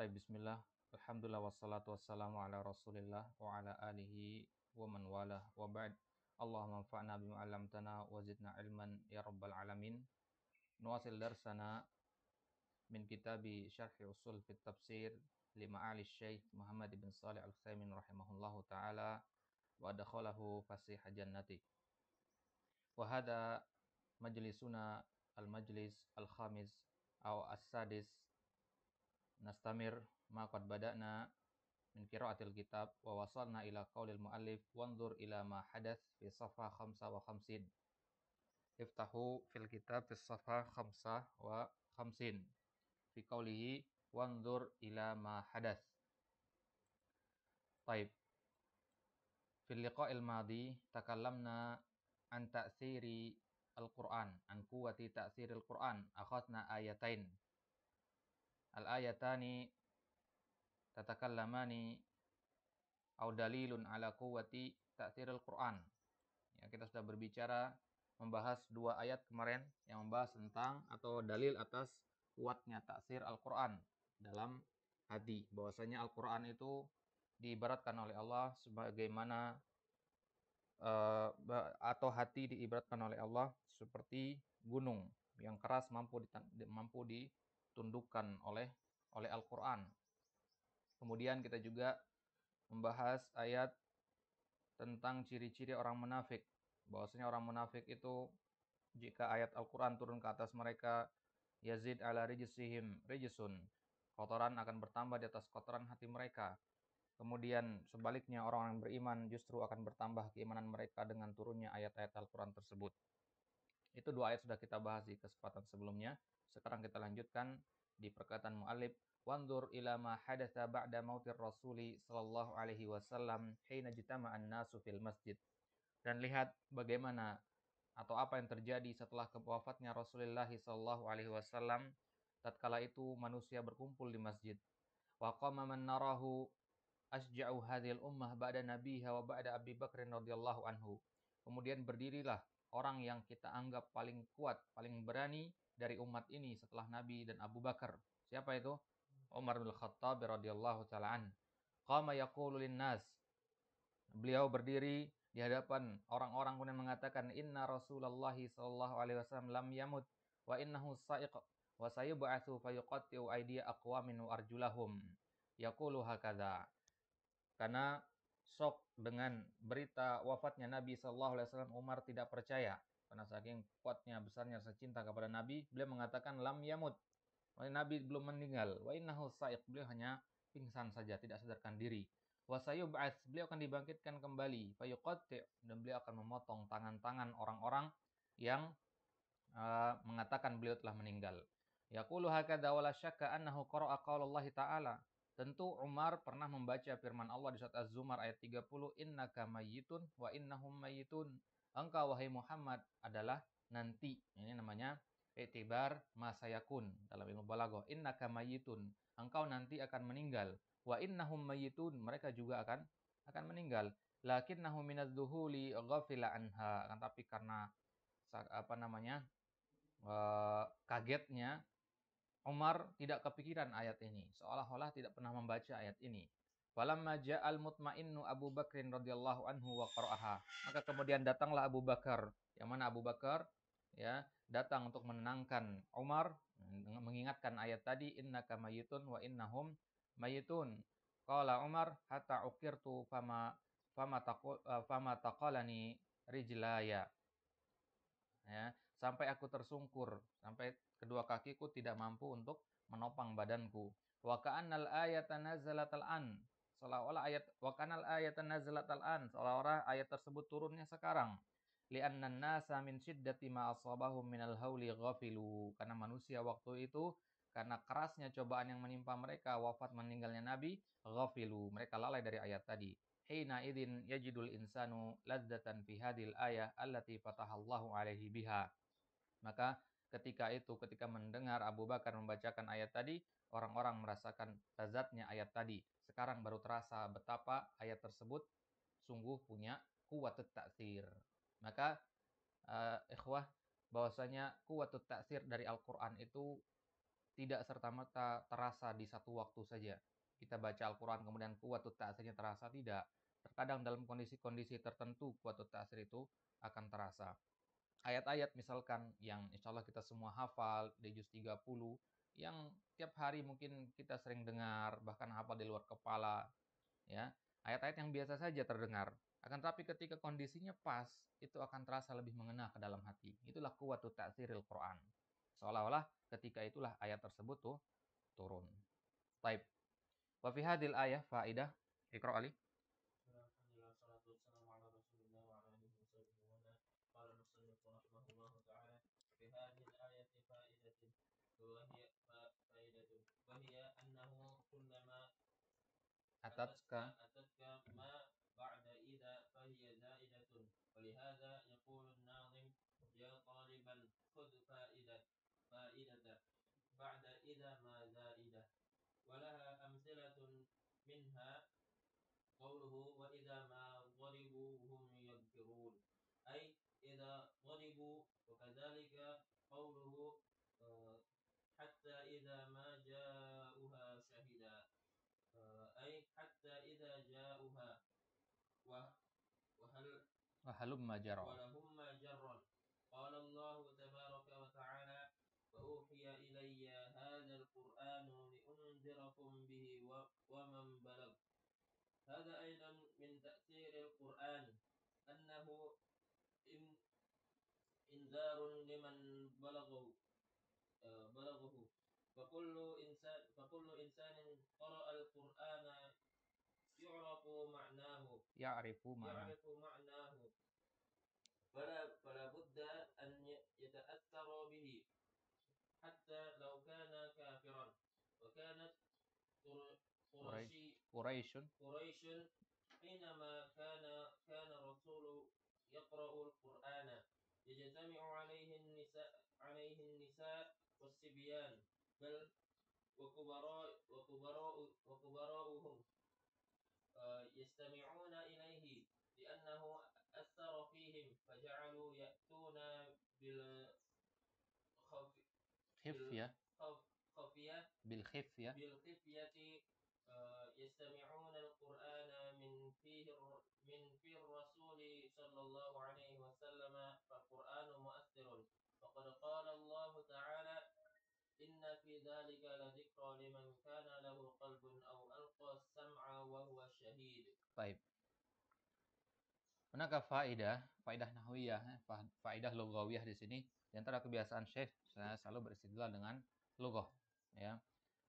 Taib bismillah. Alhamdulillah wassalatu wassalamu ala Rasulillah wa ala alihi wa man walah wa ba'd. Allahumma anfa'na bima 'allamtana wa zidna ilman ya rabbal alamin. Nuwasil darsana min kitabi Syarh Usul fit Tafsir li ma'ali Syekh Muhammad bin Shalih Al-Utsaimin rahimahullahu taala wa adkhalahu fasih jannati. Wa hada majlisuna al-majlis al-khamis aw as-sadis. Nastamir ma qad bada'na min qiraatil kitab wa wasalna ila qaulil muallif wanzur ila ma hadath fi safha 55. Iftahu fil kitab fi safha 55 fi qaulihi wanzur ila ma hadath. Taib. Fil liqa'il madi takallamna an ta'thiri al-Qur'an, an quwwati ta'thiril Qur'an. Akhadna ayatain. Al-ayatani tatakallamani au dalilun ala quwwati ta'thiril Qur'an. Ya, kita sudah berbicara membahas dua ayat kemarin yang membahas tentang atau dalil atas kuatnya ta'thir Al-Qur'an dalam hati. Bahwasanya Al-Qur'an itu diibaratkan oleh Allah sebagaimana atau hati diibaratkan oleh Allah seperti gunung yang keras mampu ditundukkan oleh Al-Qur'an. Kemudian kita juga membahas ayat tentang ciri-ciri orang munafik. Bahwasanya orang munafik itu jika ayat Al-Qur'an turun ke atas mereka, yazid ala rijsihim rijsun. Kotoran akan bertambah di atas kotoran hati mereka. Kemudian sebaliknya orang yang beriman justru akan bertambah keimanan mereka dengan turunnya ayat-ayat Al-Qur'an tersebut. Itu dua ayat sudah kita bahas di kesempatan sebelumnya. Sekarang kita lanjutkan di perkataan muallif, wanzur ila ma hadatsa ba'da mautir rasuli sallallahu alaihi wasallam hina jitama'an nasu fil masjid. Dan lihat bagaimana atau apa yang terjadi setelah wafatnya Rasulullah sallallahu alaihi wasallam tatkala itu manusia berkumpul di masjid. Wa qama man narahu asja'u hadhil ummah ba'da nabiha wa ba'da Abi Bakr radhiyallahu anhu. Kemudian berdirilah orang yang kita anggap paling kuat, paling berani dari umat ini setelah Nabi dan Abu Bakar. Siapa itu? Umar bin Khattab radhiyallahu taala an. Qama yaqulu linnas. Beliau berdiri di hadapan orang-orang kemudian mengatakan, inna Rasulullah sallallahu alaihi wasallam lam yamut wa innahu sa'iq wa sayub'atsu fayuqatti'u aydiya aqwamin wa arjulahum. Yaqulu hakadha. Karena syok dengan berita wafatnya Nabi sallallahu alaihi wasallam, Umar tidak percaya. Karena saking kuatnya besarnya rasa cinta kepada Nabi, beliau mengatakan lam yamut. Nabi belum meninggal. Wa innahu sa'iq, beliau hanya pingsan saja, tidak sadarkan diri. Wa sayub'ats, beliau akan dibangkitkan kembali. Fayuqatti', dan beliau akan memotong tangan-tangan orang-orang yang mengatakan beliau telah meninggal. Yaqulu hakadza wa la syakka annahu qara'a qaulallahi ta'ala. Tentu Umar pernah membaca firman Allah di surat Az-Zumar ayat 30, innaka mayyitun wa innahum mayyitun. Engkau wahai Muhammad adalah nanti. Ini namanya i'tibar ma sayakun dalam ilmu balaghah. Innaka mayyitun. Engkau nanti akan meninggal. Wa innahum mayyitun. Mereka juga akan meninggal. Lakinnahu minadz-dzuhuli ghafila anha. Tapi karena kagetnya Umar tidak kepikiran ayat ini, seolah-olah tidak pernah membaca ayat ini. Falamma ja'al mutmainnu Abu Bakrin radhiyallahu anhu wa qara'aha. Maka kemudian datanglah Abu Bakar, yang mana Abu Bakar ya datang untuk menenangkan Umar, mengingatkan ayat tadi, innaka mayyitun wa innahum mayyitun. Qala Umar hatta uqirtu fama taqalani rijlaya. Ya, sampai aku tersungkur, sampai kedua kakiku tidak mampu untuk menopang badanku. Wa ka'annal ayata nazalat al-an. Seolah-olah ayat wa kanal ayata nazalat al-an, seolah-olah ayat tersebut turunnya sekarang. Li'anna an-nasa min shiddati ma asabahum minal hauli ghafilu. Karena manusia waktu itu karena kerasnya cobaan yang menimpa mereka wafat meninggalnya Nabi, ghafilu. Mereka lalai dari ayat tadi. Hina idin yajidul insanu ladzatan fi hadil ayah allati fatahallahu alaihi biha. Maka ketika itu, ketika mendengar Abu Bakar membacakan ayat tadi, orang-orang merasakan lezatnya ayat tadi. Sekarang baru terasa betapa ayat tersebut sungguh punya kuwatut ta'tsir. Maka ikhwah, bahwasanya kuwatut ta'tsir dari Al-Qur'an itu tidak serta-merta terasa di satu waktu saja. Kita baca Al-Quran kemudian quwwatut ta'sirnya terasa, tidak. Terkadang dalam kondisi-kondisi tertentu quwwatut ta'sir itu akan terasa. Ayat-ayat misalkan yang insya Allah kita semua hafal di juz 30, yang tiap hari mungkin kita sering dengar, bahkan hafal di luar kepala, ya. Ayat-ayat yang biasa saja terdengar. Akan tetapi ketika kondisinya pas, itu akan terasa lebih mengena ke dalam hati. Itulah quwwatut ta'siril Quran. Seolah-olah ketika itulah ayat tersebut tuh turun. Taib. Wa fi hadhil ayah faidah. Iqra Ali. Atatska ما بعد إذا فهي زائدة ولهذا يقول الناظم يا طالبا خذ فائدة بعد إذا ما زائدة ولها أمثلة منها قوله وإذا ما ضربوا هم يذكرون أي إذا ضربوا وكذلك قوله حتى إذا ما جاءوها شهدا أي حتى إذا جاءوها وهل wahalumma jara. ولهم جرا قال الله تبارك وتعالى وأوحي إلي هذا القرآن لأنذركم به ومن بلغ هذا أيضا من تأثير القرآن أنه إنذار لمن بلغه فكل إنسان قرأ القرآن يعرف معناه Ya'rifu ma'na. فلا بد أن يتأثر به حتى لو كان كافرا وكانت Quraisyun. قريش حينما كان الرسول يقرأ القرآن يجتمع عليه النساء والصبيان بل وكبراؤهم يستمعون إليه لأنه أثر فيهم فجعلوا يأتون Khifyah. بالخفية Bilkhifyah. يستمعون القرآن من في الرسول صلى الله عليه وسلم فالقرآن مؤثر وقد قال الله تعالى إن في ذلك لذكرى لمن كان له قلب أو ألقى السمع وهو شهيد. Baik. Manakah faidah nahwiyah, faidah lugawiyah di sini? Di antara kebiasaan Syekh, saya selalu beristidlal dengan lugah, ya.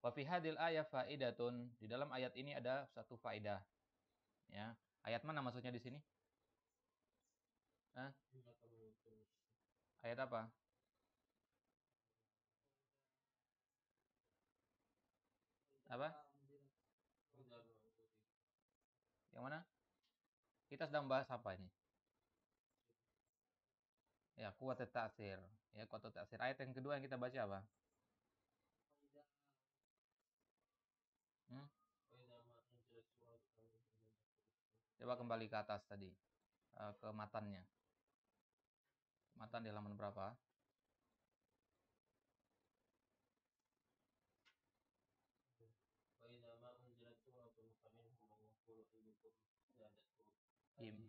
Wa fi hadhil ayah faidatun, di dalam ayat ini ada satu faidah, ya. Ayat mana maksudnya di sini? Hah? Ayat apa? Apa? Yang mana? Kita sedang bahas apa ini? Ya, quwwatut ta'sir. Ya, quwwatut ta'sir. Ayat yang kedua yang kita baca apa? Hmm? Coba kembali ke atas tadi. Ke matannya. Matan di halaman berapa?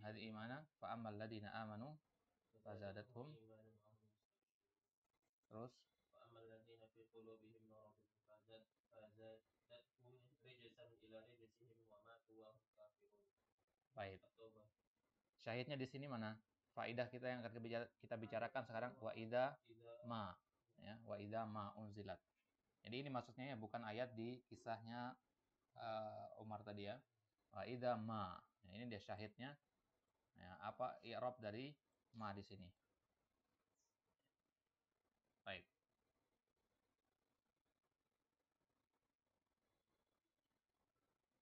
Hadi imana fa ammal ladina amanu fazadathum. Terus فأما الذين في قلوبهم مرض فزادتهم رجسا إلى رجسهم وماتوا وهم كافرون. baik. Syahidnya di sini mana? Faidah kita yang akan kita bicarakan sekarang wa idza ma, ya, wa idza ma unzilat. Jadi ini maksudnya ya bukan ayat di kisahnya Umar tadi ya. Wa idza ma. Nah, ini dia syahidnya. Ya, apa i'rab dari ma di sini? Baik.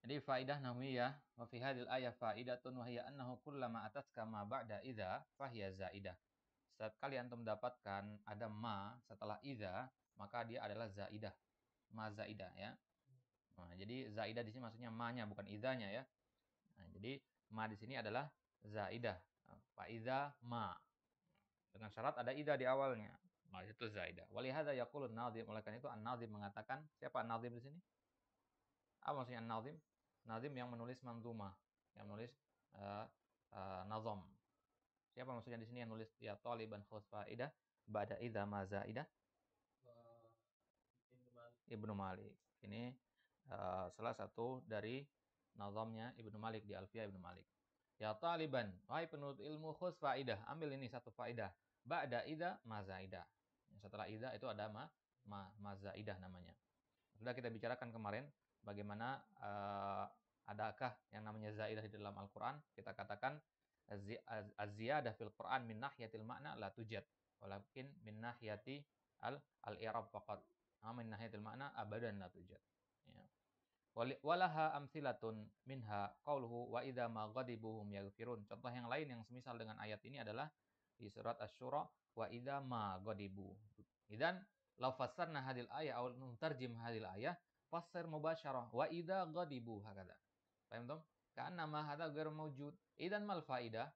Jadi faidah nahwiyah wa fi hadhil ayah faidatun wa hiya annahu kullama atatka ma ba'da idza fahiya zaidah. Setiap kali antum mendapatkan ada ma setelah idza, maka dia adalah zaidah. Ma zaidah ya. Nah, jadi zaidah di sini maksudnya ma-nya bukan idzanya ya. Nah, jadi ma di sini adalah zaidah. Fa idza ma. Dengan syarat ada idza di awalnya. Nah, itu zaidah. Walihada yaqulun nadhim, oleh karena itu an-nadhim mengatakan, siapa an-nadhim di sini? Apa maksudnya an-nadhim? Nadhim yang menulis manzumah, yang menulis nazam. Siapa maksudnya di sini yang nulis ya taliban khus faidah ba'da idza ma zaidah? Ibnu Malik. Ini salah satu dari nazamnya Ibnu Malik di Alfiyah Ibnu Malik. Ya taliban, wahai penuntut ilmu khus faidah, ambil ini satu faidah. Ba'da idza ma zaidah. Setelah idza itu ada ma zaidah namanya. Sudah kita bicarakan kemarin bagaimana adakah yang namanya zaidah di dalam Al-Qur'an? Kita katakan az-ziyadah fil Qur'an min nahyatil makna la tujad, walakin min nahyati al-i'rab faqat. Min nahiyatil makna abadan la tujad. Ya. Walaha amsilatun minha qauluhu wa idza ma ghadibuhum yaghfirun. Contoh yang lain yang semisal dengan ayat ini adalah di surat Asy-Syura wa idza ma ghadibu. Idan law fassarna hadil ayah aw nutarjim hadil ayah fassir mubasyarah wa idza ghadibu hakada. Paham tom? Karena ma hada ghair mawjud. Idan mal faidah?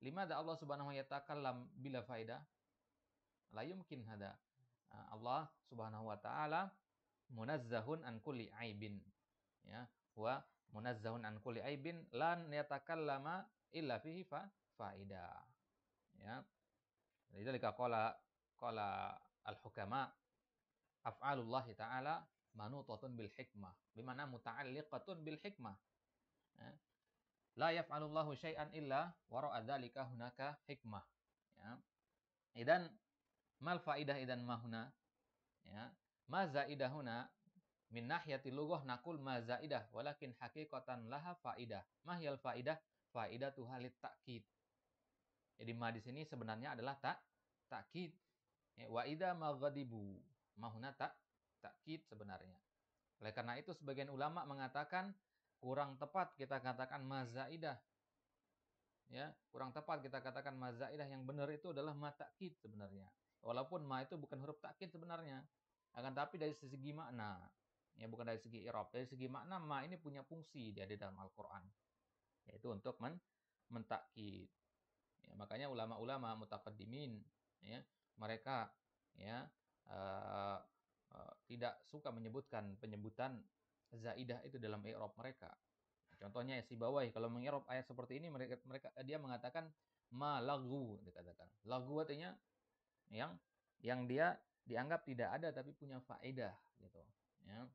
Limadha Allah Subhanahu wa ta'ala bila faidah? La yumkin hada. Allah Subhanahu wa taala munazzahun an kulli aibin. Ya, wa munazzahun an kulli aibin lan yatakallama illa fihi faidah. Ya. Lidzalika qala al-hukama af'alullah ta'ala manutatun bil hikmah. Bimana muta'alliqatun bil hikmah. Ya. La yaf'alullahu syai'an illa wara'a dzalika hunaka hikmah. Ya. Idan mal faidah idan mahuna? Ya. Ma zaidahuna min nahyati lughah naqul ma zaidah walakin haqiqatan laha faidah. Mahyal faidah? Faidatu halit ta'kid. Jadi ma di sini sebenarnya adalah ta'kid. Ya, wa idza maghadibu. Mahuna ta'kid sebenarnya. Oleh karena itu sebagian ulama mengatakan kurang tepat kita katakan ma zaidah. Ya, kurang tepat kita katakan ma zaidah, yang benar itu adalah ma ta'kid sebenarnya. Walaupun ma itu bukan huruf ta'kid sebenarnya. Akan tapi dari segi makna, ya bukan dari segi i'rab, dari segi makna ma ini punya fungsi dia di dalam Al-Qur'an, yaitu untuk mentakkid. Ya, makanya ulama-ulama mutaqaddimin ya, mereka ya tidak suka menyebutkan penyebutan zaidah itu dalam i'rab mereka. Contohnya Sibawai kalau mengi'rab ayat seperti ini mereka dia mengatakan ma lagu, dikatakan. Lagu artinya yang dia dianggap tidak ada tapi punya faedah gitu ya.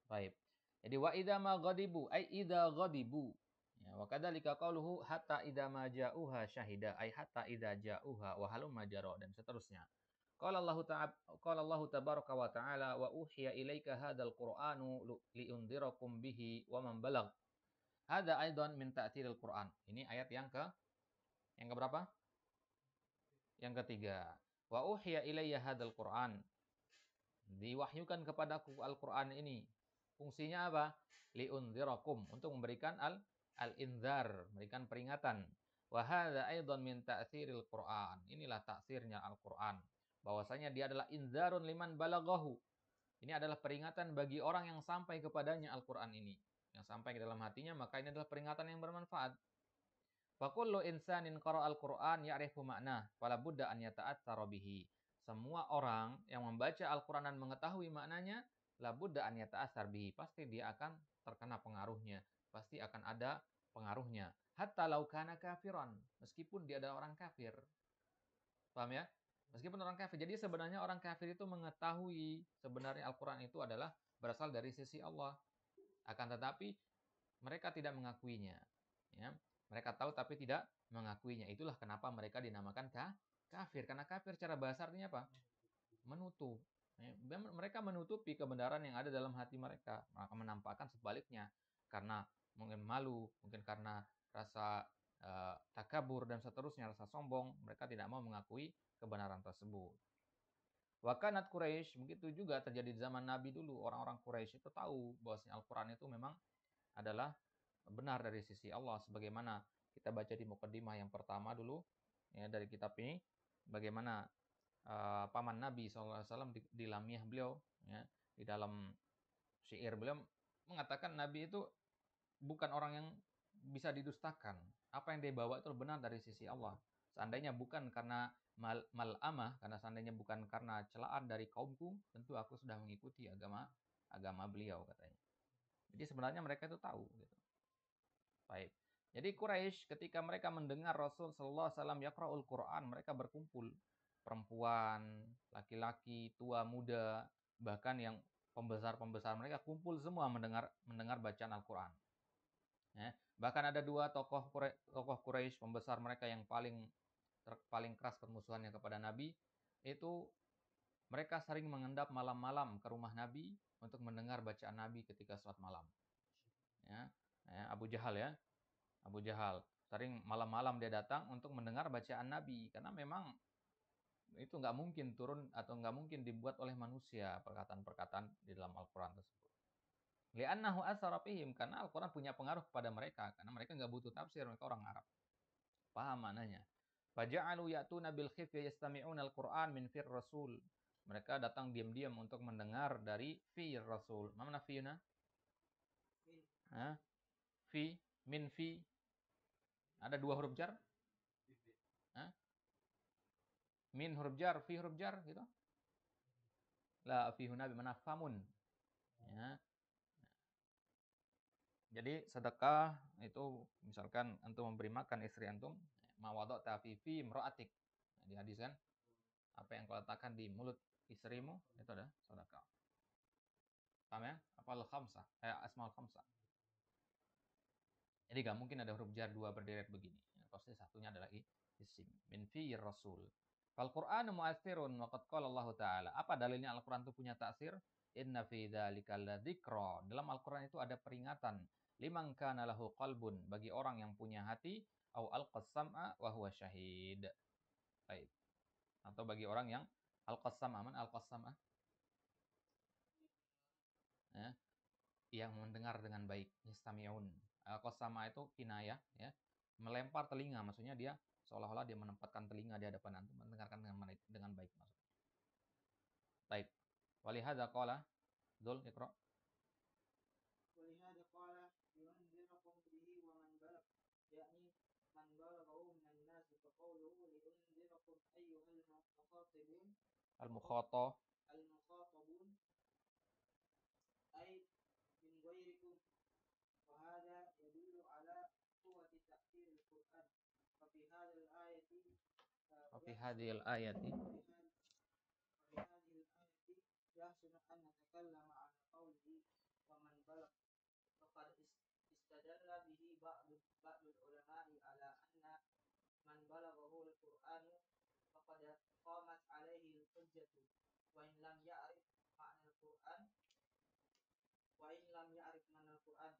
Baik. Jadi wa idza ma ghadibu ai idza ghadibu. Ya, wa kadzalika qauluhu hatta idza ma ja'uha syahida ai hatta idza ja'uha wa halum majara dan seterusnya. Qala Allah tabaraka wa ta'ala wa uhiya ilaika hadzal qur'anu liundzirakum bihi wa man balagh. Hada aidan min ta'thiril Qur'an. Ini ayat yang berapa? Yang ketiga. Wa uhiya ilayya hadzal Qur'an. Diwahyukan kepadaku Al-Qur'an ini. Fungsinya apa? Liundzirakum, untuk memberikan al-indzar, memberikan peringatan. Wa hadza aidan min ta'thiril Qur'an. Inilah taksirnya Al-Qur'an. Bahwasanya dia adalah indzarun liman balaghahu. Ini adalah peringatan bagi orang yang sampai kepadanya Al-Qur'an ini. Yang sampai ke dalam hatinya, maka ini adalah peringatan yang bermanfaat. Fa kullu insanin qara'al Qur'an ya'rifu ma'na, fala budda an yata'atsara bihi. Semua orang yang membaca Al-Qur'an dan mengetahui maknanya, la budda an yata'atsar bihi, pasti dia akan terkena pengaruhnya, pasti akan ada pengaruhnya. Hatta law kana kafiran, meskipun dia adalah orang kafir. Paham ya? Meskipun orang kafir. Jadi sebenarnya orang kafir itu mengetahui sebenarnya Al-Qur'an itu adalah berasal dari sisi Allah. Akan tetapi mereka tidak mengakuinya. Ya. Mereka tahu tapi tidak mengakuinya. Itulah kenapa mereka dinamakan kafir. Karena kafir secara bahasa artinya apa? Menutup. Ya. Mereka menutupi kebenaran yang ada dalam hati mereka. Maka menampakkan sebaliknya. Karena mungkin malu, mungkin karena rasa takabur dan seterusnya, rasa sombong. Mereka tidak mau mengakui kebenaran tersebut. Wakanat Quraisy, begitu juga terjadi di zaman Nabi dulu. Orang-orang Quraisy itu tahu bahwasanya Al-Qur'an itu memang adalah benar dari sisi Allah, sebagaimana kita baca di muqaddimah yang pertama dulu ya dari kitab ini, bagaimana paman Nabi SAW di lamiyah beliau ya, di dalam syair beliau mengatakan Nabi itu bukan orang yang bisa didustakan. Apa yang dia bawa itu benar dari sisi Allah. Seandainya bukan karena mal'amah, karena seandainya bukan karena celaan dari kaumku, tentu aku sudah mengikuti agama beliau katanya. Jadi sebenarnya mereka itu tahu gitu. Baik. Jadi Quraisy ketika mereka mendengar Rasul sallallahu alaihi wasallam yaqra'ul Quran, mereka berkumpul. Perempuan, laki-laki, tua, muda, bahkan yang pembesar-pembesar mereka kumpul semua mendengar bacaan Al-Qur'an. Ya. Bahkan ada dua tokoh Quraisy pembesar mereka yang paling keras permusuhannya kepada Nabi, itu mereka sering mengendap malam-malam ke rumah Nabi untuk mendengar bacaan Nabi ketika sholat malam. Ya. Abu Jahal ya. Abu Jahal. Sering malam-malam dia datang untuk mendengar bacaan Nabi. Karena memang itu nggak mungkin turun atau nggak mungkin dibuat oleh manusia perkataan-perkataan di dalam Al-Quran tersebut. Li'annahu asara fihim. Karena Al-Quran punya pengaruh kepada mereka. Karena mereka nggak butuh tafsir. Mereka orang Arab. Paham maknanya. Faja'alu ya'tuna bil khifya yastami'una al-Quran min fir Rasul. Mereka datang diam-diam untuk mendengar dari fir Rasul. Mana fi'na? Fi, min fi. Ada dua huruf jar? Hah? Min huruf jar, fi huruf jar gitu. La fi huna bimana famun. Ya. Jadi sedekah itu misalkan antum memberi makan istri antum, mawadata fi imra'atik. Nah, di hadis kan, apa yang kau letakkan di mulut istrimu itu ada sedekah. Paham ya? Apa al-khamsah? Asmaul khamsah. Jadi gak mungkin ada huruf jar dua berderet begini. Ya, pasti satunya adalah isim. Min fi rasul. Fal Qur'anu mu'atsirun wa qad qala Allah Ta'ala. Apa dalilnya Al-Qur'an itu punya taksir? Inna fi dzalika ladzikra. Dalam Al-Qur'an itu ada peringatan. Liman kana lahu qalbun, bagi orang yang punya hati, au alqas sam'a wa huwa syahid. Baik. Atau bagi orang yang alqas sam'a, man alqas sam'a? Ya, yang mendengar dengan baik, yastami'un. Qasama itu kinayah ya. Melempar telinga, maksudnya dia seolah-olah dia menempatkan telinga di hadapan antum, mendengarkan dengan baik maksudnya. Baik. Walihada qala Dzul Iqra. ولهذا قال لينذركم به ومن بلغ يعني من بلغه من الناس فقوله لينذركم أيها المخاطبون المخاطبون أي من غيركم وهذا يدل على قوة تأثير القرآن وفي هذه الآية وفي هذه الآية يحسن أن نتكلم عن قوله ومن بلغ فقد استدل به بعض العلماء على أن من بلغه القرآن فقد قامت عليه الحجة وإن لم يعرف معنى القرآن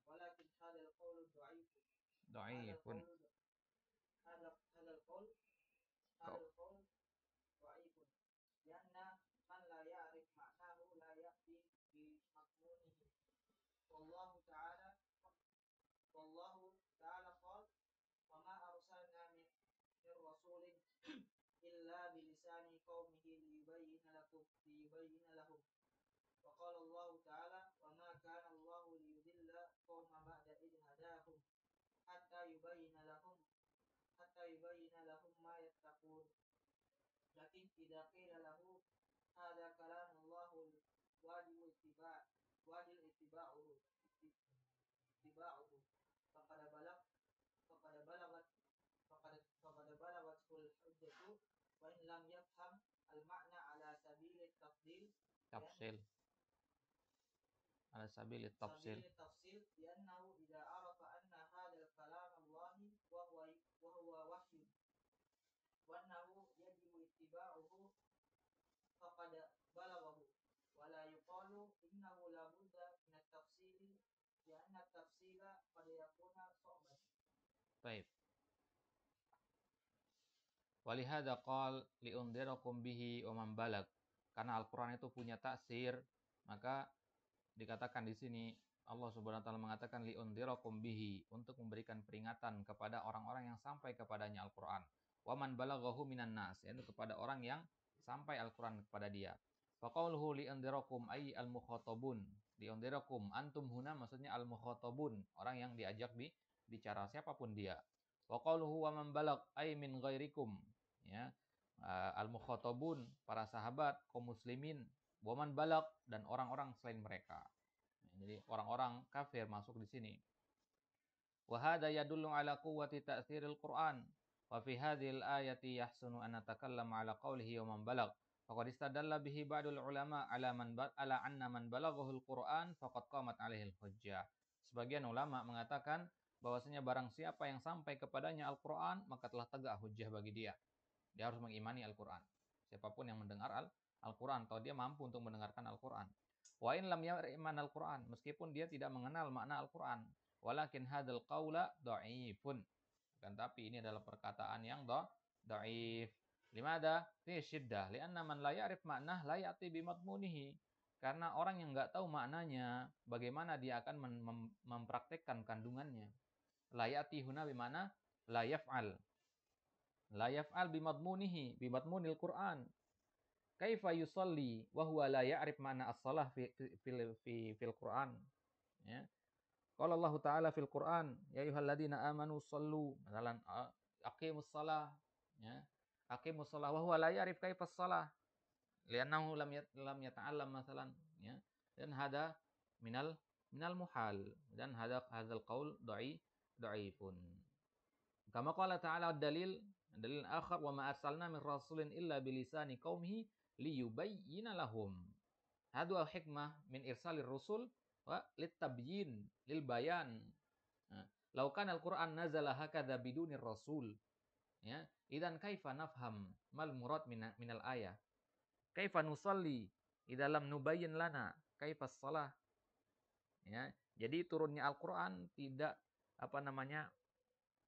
ولكن هذا القول ضعيف. هذا القول ضعيف لأن من لا يعرف معناه لا يأتي بمضمونه. والله تعالى قال وما أرسلنا من رسول إلا بلسان قومه ليبين لهم وقال الله تعالى وما كان الله ليضل قوما بعد إذ هداهم حتى يبين لهم ما يتقون لكن إذا قيل له هذا كلام الله واجب اتباعه فقد بلغته الحجة وإن لم يفهم المعنى على سبيل التفصيل لأنه إذا عرف أن هذا الكلام الله وهو وحي وأنه يجب اتباعه فقد بلغه ولا يقال إنه لابد من التفصيل لأن التفصيل قد يكون صعبا. طيب. Walihada qal liundirakum bihi wa man balag. Karena Al-Qur'an itu punya taksir, maka dikatakan di sini Allah Subhanahu wa taala mengatakan liundirakum bihi, untuk memberikan peringatan kepada orang-orang yang sampai kepadanya Al-Qur'an. Wa man balaghahu minan nas, yaitu kepada orang yang sampai Al-Qur'an kepada dia. Fa qauluhu liundirakum ay al-mukhatabun. Liundirakum antum huna maksudnya al-mukhatabun, orang yang diajak bicara siapapun dia. Wa qauluhu wa man balagh ay min ghairikum. Ya. Al-mukhatabun, para sahabat, kaum muslimin, wa man balagh, dan orang-orang selain mereka. Jadi orang-orang kafir masuk di sini. Wa hadha yadullu ala quwwati ta'thiril Qur'an. Wa fi hadhil ayati yahsunu an natakallama ala qawlihi wa man balagh. Faqad istadalla bihi ba'dul ulama ala anna man balaghahu al-Qur'an faqad qamat alaihi al-hujjah. Sebagian ulama mengatakan bahwasanya barang siapa yang sampai kepadanya Al-Qur'an maka telah tegak hujjah bagi dia. Dia harus mengimani Al-Qur'an. Siapapun yang mendengar Al-Qur'an atau dia mampu untuk mendengarkan Al-Qur'an. Wa in lam ya'riman Al-Qur'an, meskipun dia tidak mengenal makna Al-Qur'an. Walakin hadzal qaula dha'ifun. Kan tapi ini adalah perkataan yang dhaif. Limada? Fi syiddah. Lianna man la ya'rif ma'nah la ya'ti bi madmunihi. Karena orang yang enggak tahu maknanya, bagaimana dia akan mempraktekkan kandungannya. La ya'ti huna bi mana? La yaf'al. La yaf'al bi madmunihi, bi madmunil Qur'an. Kaifa yusalli wa huwa la ya'rif ma'na as-shalah fil Qur'an. Ya. Qala Allah Ta'ala fil Qur'an, ya ayyuhalladzina amanu shallu, misalan aqimus shalah, ya. Aqimus shalah wa huwa la ya'rif kaifas shalah. Li'annahu lam yata'allam masalan, ya. Dan hada minal muhal, dan hadzal qaul dhaifun. Kama qala ta'ala dalil akhar, wa ma arsalna min rasulin illa bilisani qaumihi liyubayyina lahum. Hadu al-hikmah min irsalir rusul wa litabyin lil bayan. Lau kana al-Qur'an nazala hakadha bidunir rasul. Ya, idan kaifa nafham mal murad minal ayah? Kaifa nusalli idza lam nubayyin lana kaifa shalah? Ya, jadi turunnya Al-Qur'an tidak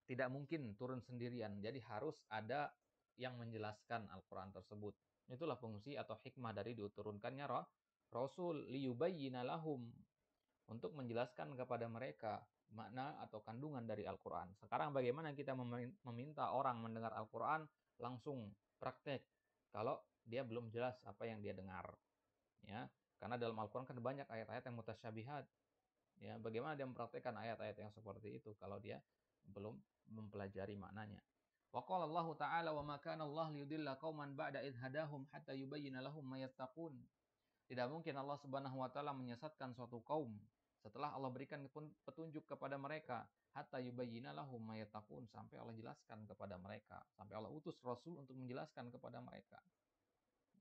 tidak mungkin turun sendirian. Jadi harus ada yang menjelaskan Al-Qur'an tersebut. Itulah fungsi atau hikmah dari diturunkannya Rasul liyubayyina lahum, untuk menjelaskan kepada mereka makna atau kandungan dari Al-Quran. Sekarang bagaimana kita meminta orang mendengar Al-Quran langsung praktek kalau dia belum jelas apa yang dia dengar, ya? Karena dalam Al-Quran kan banyak ayat-ayat yang mutasyabihat, ya. Bagaimana dia mempraktekkan ayat-ayat yang seperti itu kalau dia belum mempelajari maknanya? Wa qala Allah Ta'ala wa ma kana Allah liyudilla qauman ba'da idh hadahum hatta yubayyina lahum ma yattaqun. Tidak mungkin Allah Subhanahu wa taala menyesatkan suatu kaum setelah Allah berikan petunjuk kepada mereka, hatta yubayyina lahum ma yattaqun, sampai Allah jelaskan kepada mereka, sampai Allah utus rasul untuk menjelaskan kepada mereka.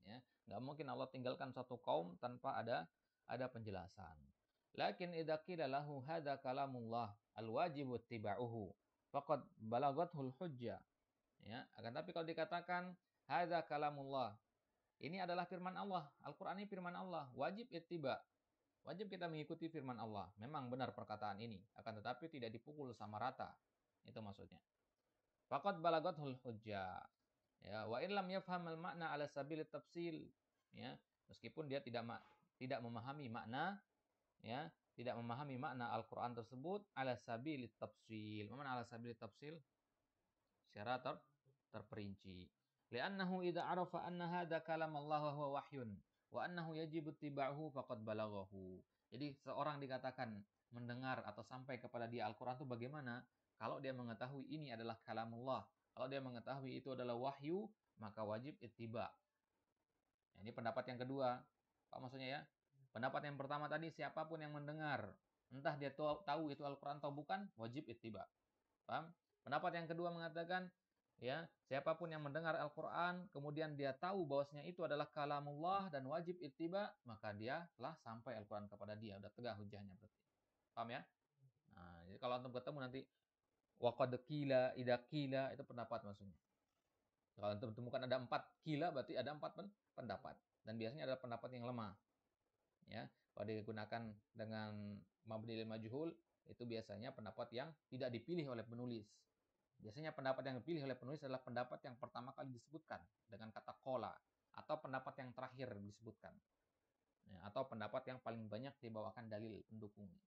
Ya, enggak mungkin Allah tinggalkan suatu kaum tanpa ada penjelasan. Lakin idza qila lahu hadza kalamullah alwajibu ittiba'uhu faqad balagathul hujjah. Ya, akan tapi kalau dikatakan hadza kalamullah, ini adalah firman Allah. Al-Quran ini firman Allah. Wajib ittiba. Wajib kita mengikuti firman Allah. Memang benar perkataan ini. Akan tetapi tidak dipukul sama rata. Itu maksudnya. Faqad balagathul hujjah. Ya, wa in lam yafham al-makna ala sabil tafsil. Ya, meskipun dia tidak memahami makna, ya, tidak memahami makna Al-Quran tersebut ala sabil tafsil. Mana ala sabil tafsil? Secara terperinci. Li'annahu idza arafa anna hadza kalam Allah wa huwa wahyun wa annahu yajibu ittiba'uhu faqad balaghahu. Jadi seorang dikatakan mendengar atau sampai kepada dia Al-Qur'an itu bagaimana? Kalau dia mengetahui ini adalah kalamullah, kalau dia mengetahui itu adalah wahyu, maka wajib ittiba. Nah, ini pendapat yang kedua. Apa maksudnya ya? Pendapat yang pertama tadi, siapapun yang mendengar, entah dia tahu itu Al-Qur'an atau bukan, wajib ittiba. Paham? Pendapat yang kedua mengatakan, ya, siapapun yang mendengar Al-Quran, kemudian dia tahu bahwasanya itu adalah kalamullah dan wajib ittiba, maka dia telah sampai Al-Quran kepada dia, udah tegak hujahnya berarti. Paham ya? Nah, jadi kalau antum ketemu nanti waqad qila, idza qila, itu pendapat maksudnya. Kalau antum temukan ada 4 qila, berarti ada 4 pendapat. Dan biasanya adalah pendapat yang lemah. Ya, kalau digunakan dengan mabni lil majhul, itu biasanya pendapat yang tidak dipilih oleh penulis. Biasanya pendapat yang dipilih oleh penulis adalah pendapat yang pertama kali disebutkan dengan kata qala, atau pendapat yang terakhir disebutkan, ya, atau pendapat yang paling banyak dibawakan dalil pendukungnya.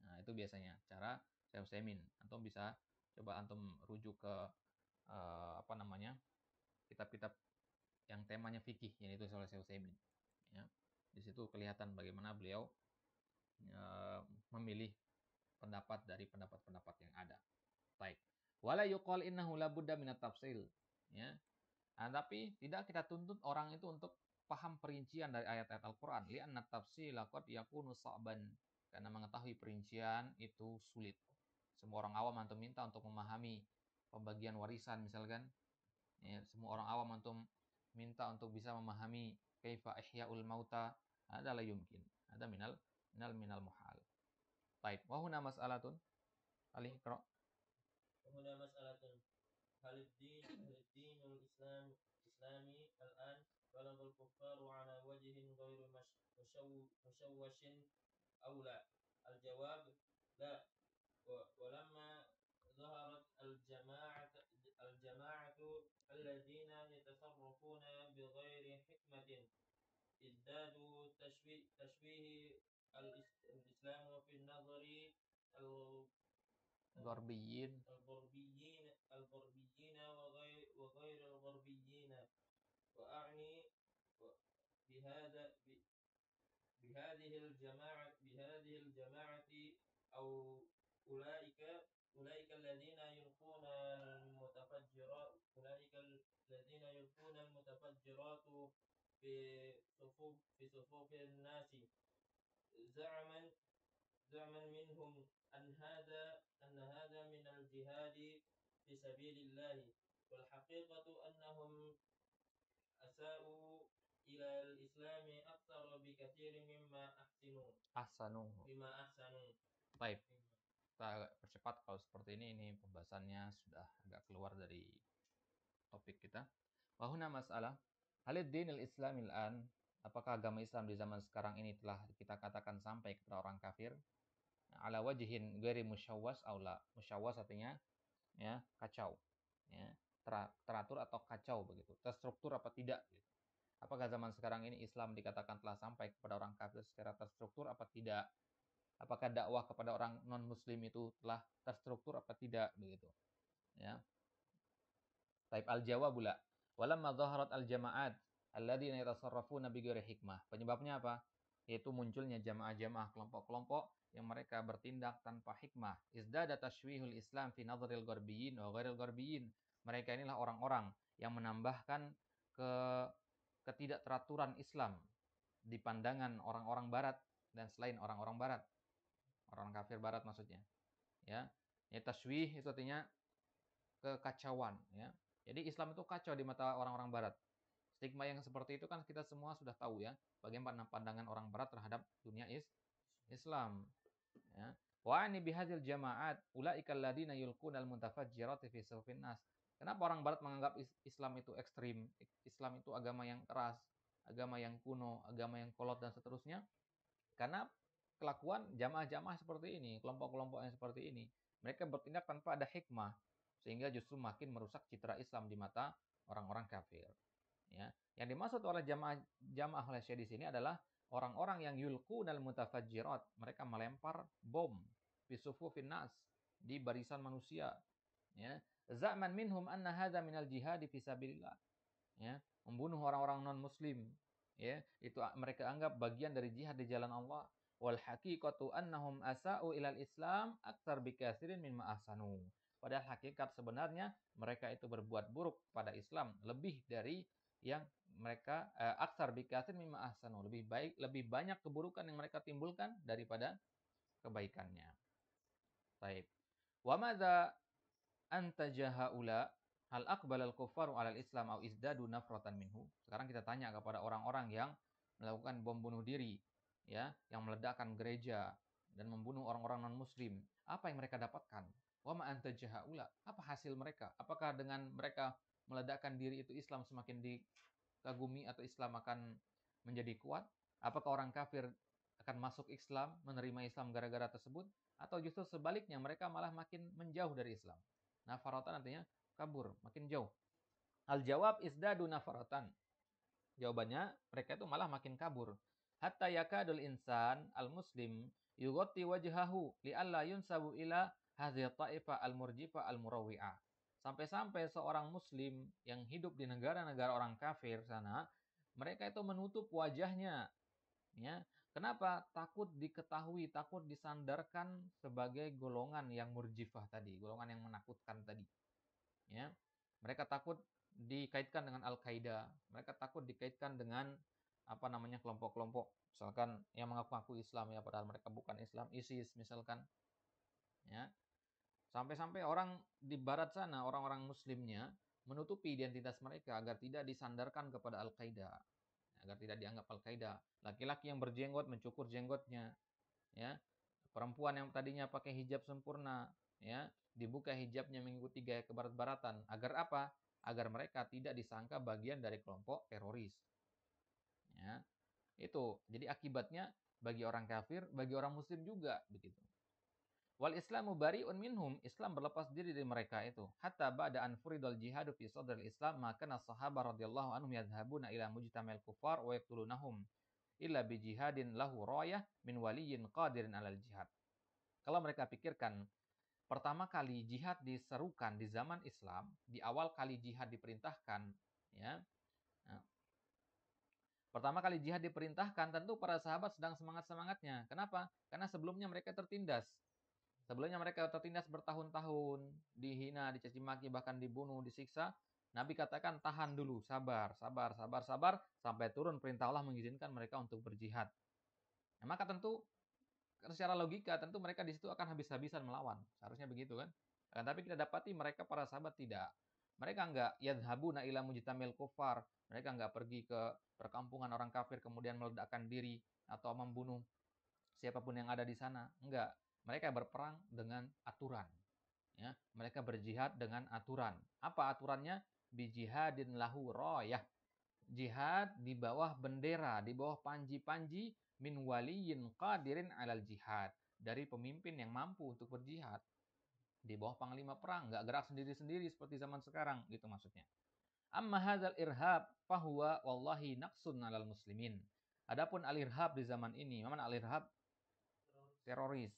Nah, itu biasanya cara Syekh Utsaimin. Antum bisa coba antum rujuk ke kitab-kitab yang temanya fikih, yaitu oleh Syekh Utsaimin. Ya, di situ kelihatan bagaimana beliau memilih pendapat dari pendapat-pendapat yang ada. Baik. Wala yuqal innahu labudda minat tafsil. Ya. Nah, tapi tidak kita tuntut orang itu untuk paham perincian dari ayat-ayat Al-Qur'an. Li'anna tafsila qad yakunu sa'ban. Karena mengetahui perincian itu sulit. Semua orang awam antum minta untuk memahami pembagian warisan misalkan. Ya, semua orang awam antum minta untuk bisa memahami kaifa ihya'ul mauta. Ada la yumkin. Ada minal muhal. Baik, wa huna mas'alatun. Ali iqra. وهنا مسألة هل الدين الإسلامي الآن بلغ الكفار على وجه غير مشوش أو لا؟ الجواب لا. ولما ظهرت الجماعة الذين يتصرفون بغير حكمة ازدادوا تشويه الإسلام في النظر Gharbiyin. الغربيين وغير الغربيين. وأعني بهذه الجماعة أو أولئك الذين يلقون المتفجرات في صفوف الناس زعما منهم أن هذا من الجهاد في سبيل الله، والحقيقة أنهم أساءوا إلى الإسلام أكثر بكثير مما Ahsanu. Baik. Kita agak percepat kalau seperti ini pembahasannya sudah agak keluar dari topik kita. Wa huna mas'alah halid dinil islamil an, apakah agama Islam di zaman sekarang ini telah kita katakan sampai kepada orang kafir? Ala wajhin ghairi musyawwas aw la. Musyawwas artinya ya kacau. Ya, teratur atau kacau begitu. Terstruktur apa tidak gitu. Apakah zaman sekarang ini Islam dikatakan telah sampai kepada orang kafir secara terstruktur apa tidak? Apakah dakwah kepada orang non-muslim itu telah terstruktur apa tidak begitu? Ya. Taib al-jawab la. Walamma dhaharat al-jama'at alladziina yatasarrafuna bighairi hikmah. Penyebabnya apa? Yaitu munculnya jamaah-jamaah kelompok-kelompok yang mereka bertindak tanpa hikmah. Izdada tashwihul Islam fi nadhril gharbiyyin wa ghairil gharbiyyin. Mereka inilah orang-orang yang menambahkan ketidakteraturan Islam di pandangan orang-orang barat dan selain orang-orang barat. Orang kafir barat maksudnya. Ya. Ya tashwih itu artinya kekacauan, ya. Jadi Islam itu kacau di mata orang-orang barat. Stigma yang seperti itu kan kita semua sudah tahu ya, bagaimana pandangan orang barat terhadap dunia Islam, ya. Wa ani bihadzal jama'at ulaika alladziina yulqunal mutafajjirati fi sufin nas. Kenapa orang barat menganggap Islam itu ekstrim, Islam itu agama yang keras, agama yang kuno, agama yang kolot dan seterusnya? Karena kelakuan jamaah-jamaah seperti ini, kelompok-kelompok yang seperti ini, mereka bertindak tanpa ada hikmah, sehingga justru makin merusak citra Islam di mata orang-orang kafir. Ya. Yang dimaksud oleh jamaah oleh Syekh di sini adalah orang-orang yang yulqunal mutafajjirat, mereka melempar bom fi sufufin nas, di barisan manusia. Ya. Za'man minhum anna hadza minal jihad fi sabilillah. Ya, membunuh orang-orang non-muslim, ya, itu mereka anggap bagian dari jihad di jalan Allah. Wal haqiqatu annahum asa'u ilal Islam aktsar bikatsirin mimma ahsanu. Padahal hakikat sebenarnya mereka itu berbuat buruk pada Islam lebih dari yang mereka aktsar bikatsirin mimma ahsanu, lebih banyak keburukan yang mereka timbulkan daripada kebaikannya. Baik. Wa madza anta jahaula hal aqbalal kuffaru alal Islam au izdadu nafratan minhu. Sekarang kita tanya kepada orang-orang yang melakukan bom bunuh diri, ya, yang meledakkan gereja dan membunuh orang-orang non-muslim. Apa yang mereka dapatkan? Wa ma anta jahaula. Apa hasil mereka? Apakah dengan mereka meledakkan diri itu Islam semakin dikagumi atau Islam akan menjadi kuat? Apakah orang kafir akan masuk Islam, menerima Islam gara-gara tersebut? Atau justru sebaliknya mereka malah makin menjauh dari Islam? Nafaratan artinya kabur, makin jauh. Al-jawab isdadu nafaratan. Jawabannya, mereka itu malah makin kabur. Hatta yakadul insan al-muslim yughatti wajhahu li'alla yunsabu ila hadhihi ta'ifa al-murjifa al-murawwi'ah. Sampai-sampai seorang muslim yang hidup di negara-negara orang kafir sana, mereka itu menutup wajahnya, ya, Kenapa? Takut diketahui, takut disandarkan sebagai golongan yang murjifah tadi, golongan yang menakutkan tadi. Ya. Mereka takut dikaitkan dengan Al-Qaeda, mereka takut dikaitkan dengan kelompok-kelompok misalkan yang mengaku-ngaku Islam ya padahal mereka bukan Islam, ISIS misalkan. Ya. Sampai-sampai orang di barat sana, orang-orang muslimnya menutupi identitas mereka agar tidak disandarkan kepada Al-Qaeda, agar tidak dianggap Al-Qaeda. Laki-laki yang berjenggot mencukur jenggotnya, ya. Perempuan yang tadinya pakai hijab sempurna, ya, dibuka hijabnya mengikuti gaya kebarat-baratan. Agar apa? Agar mereka tidak disangka bagian dari kelompok teroris. Ya. Itu. Jadi akibatnya bagi orang kafir, bagi orang muslim juga begitu. Wal Islamu bari'un minhum, Islam berlepas diri dari mereka itu. Hatta ba'da an furidal jihadu fi sadril Islam, maka sahabat radhiyallahu anhum yadhhabuna ila mujtama'il kufar wa yaqtulunahum illa bi jihadin lahu rayah min waliyyin qadirin 'alal jihad. Kalau mereka pikirkan pertama kali jihad diserukan di zaman Islam, di awal kali jihad diperintahkan, ya. Nah, pertama kali jihad diperintahkan, tentu para sahabat sedang semangat-semangatnya. Kenapa? Karena sebelumnya mereka tertindas. Sebelumnya mereka tertindas bertahun-tahun, dihina, dicaci maki, bahkan dibunuh, disiksa. Nabi katakan, tahan dulu, sabar, sabar, sabar, sabar, sampai turun perintah Allah mengizinkan mereka untuk berjihad. Nah, maka tentu, secara logika, tentu mereka di situ akan habis-habisan melawan. Seharusnya begitu kan? Tapi kita dapati mereka para sahabat tidak. Mereka enggak yadhabuna ila mujtamil kufar. Mereka enggak pergi ke perkampungan orang kafir kemudian meledakkan diri atau membunuh siapapun yang ada di sana. Enggak. Mereka berperang dengan aturan. Ya, mereka berjihad dengan aturan. Apa aturannya? Bijihadin lahu royah. Jihad di bawah bendera, di bawah panji-panji min waliyin qadirin alal jihad. Dari pemimpin yang mampu untuk berjihad. Di bawah panglima perang, nggak gerak sendiri-sendiri seperti zaman sekarang, gitu maksudnya. Amma hadzal irhab fahuwa wallahi naqsun alal muslimin. Adapun al-irhab di zaman ini, mana al-irhab? Teroris.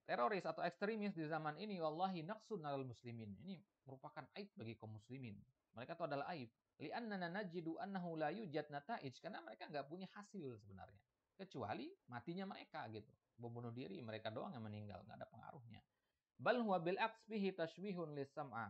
Teroris atau ekstremis di zaman ini wallahi naqsun alal muslimin. Ini merupakan aib bagi kaum muslimin. Mereka itu adalah aib. Li'annana najidu annahu la yujad nata'ij, karena mereka nggak punya hasil sebenarnya. Kecuali matinya mereka gitu. Membunuh diri mereka doang yang meninggal, nggak ada pengaruhnya. Bal huwa bil aqs bihi tashwihun lis-sam'a.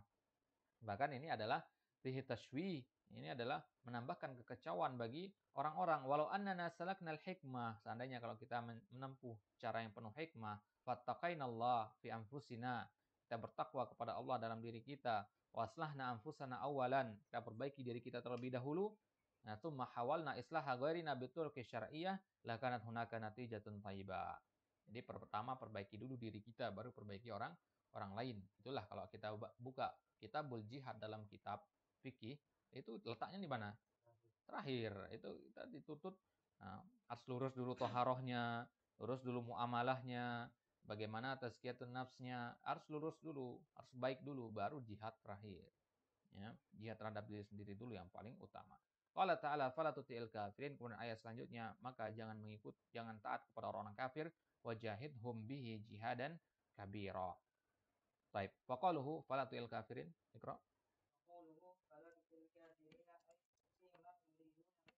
Bahkan ini adalah bihi tashwih. Ini adalah menambahkan kekecauan bagi orang-orang. Walau annana salaknal hikmah, seandainya kalau kita menempuh cara yang penuh hikmah, fattaqainallah fi anfusina, kita bertakwa kepada Allah dalam diri kita, waslahna anfusana awalan, kita perbaiki diri kita terlebih dahulu, nah tsumma hawalna islaha ghairina biturqi syar'iyyah, lakanat hunaka natijatun thayyibah. Jadi pertama perbaiki dulu diri kita, baru perbaiki orang lain. Itulah kalau kita buka kitabul jihad dalam kitab fikih, itu letaknya di mana? Terakhir. Itu kita dituntut harus lurus dulu toharohnya, lurus dulu muamalahnya, bagaimana tazkiyatun nafsnya, harus lurus dulu, harus baik dulu, baru jihad terakhir. Ya, jihad terhadap diri sendiri dulu yang paling utama. Qala ta'ala fala tuti'il kafirin, kemudian ayat selanjutnya, maka jangan taat kepada orang-orang kafir, wajahidhum bihi jihadan kabira. Baik, faqaluhu fala tu'il kafirin. Iqra. وقوله فلا تطع الكافرين أي فيما يريدون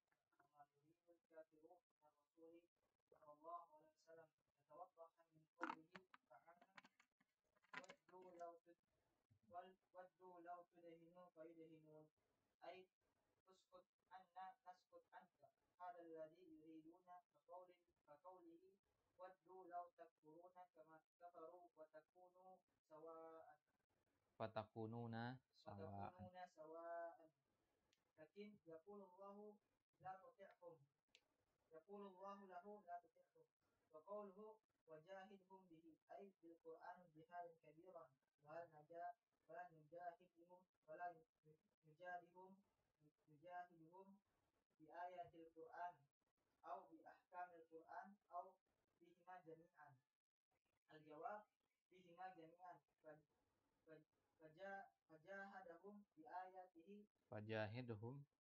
وما يريد الكافرون من الرسول صلى الله عليه وسلم يتوضح من قوله تعالى ودوا لو تدهنوا فيدهنون أي اسكت عنا نسكت عنك هذا الذي يريدون كقوله ودوا لو تكفرون كما كفروا وتكونوا سواء Fatakununa sawa'an. لكن يقول الله لا تطعهم يقول الله له لا تطعهم وقوله وجاهدهم به أي بالقرآن جهادا كبيرا ولا نجاهدهم بآيات القرآن أو بأحكام القرآن أو بهما جميعا. الجواب بهما جميعا.